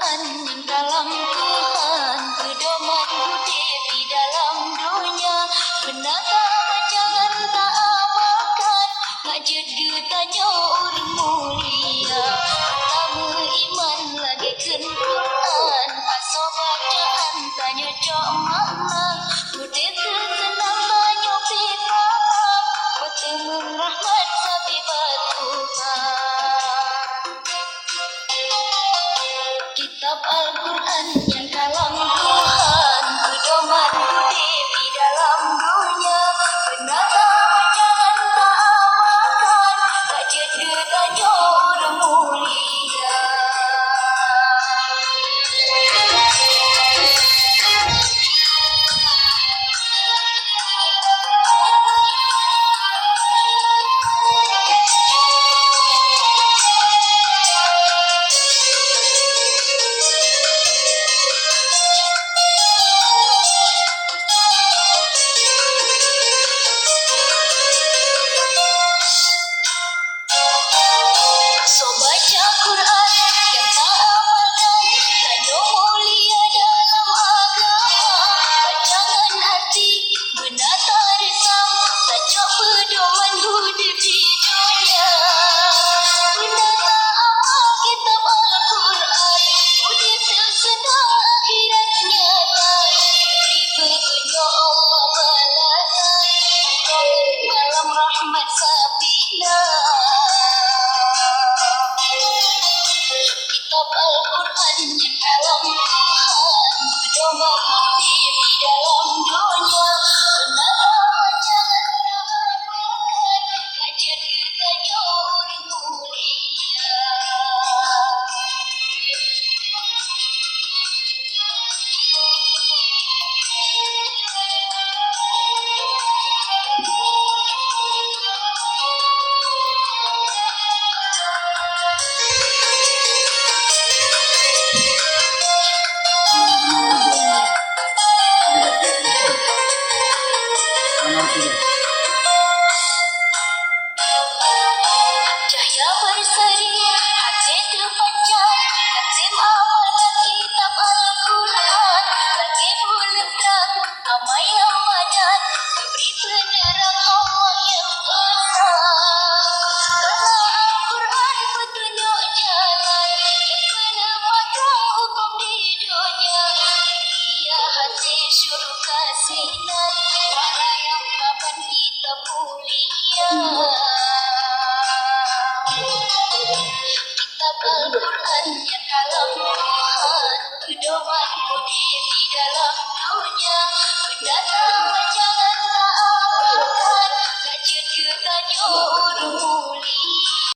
Al-Quran yang kalam Tuhan, pedoman budi di dalam dunia. Benar tak jangan tak amalkan, nak jadi tanya orang mulia. Pertama iman lagi kan Quran, asal bacaan tanya cok makna. Budi tersenang tanya faham, bertemu rahmat sabi Tuhan. Kitab Al-Quran yang kalam Tuhan, pedoman budi di dalam dunia. Benar tak bacaan tak amalkan, tak jadi tanya orang mulia. So baca Quran yang tak amalkan, tanya mulia dalam agama. Bacangan hati benar tak resam, tajuk pedoman budi di dunia. Benar tak amal kitab Al-Quran, budi tersenang akhirat nyata. Diberi petunjuk Allah balasan, urang malam rahmat sabila. Kitab Al-Quran yang kalam Tuhan, pedoman budi di dalam dunia. Benar tak jangan tak amalkan, tak jadi tanya orang mulia. Cahaya berseri, hati terpancar, Hatim amalkan kitab Al-Quran. Lagi bulan terang, ramai Ramadan, diberi penerang Allah yang besar. Karena Al-Quran petunjuk jalan, yang kena patah hukum di dunia. Ia hati syurga sinar, para yang kapan kita mulia. Kitab Al-Quran yang kalam Tuhan, pedoman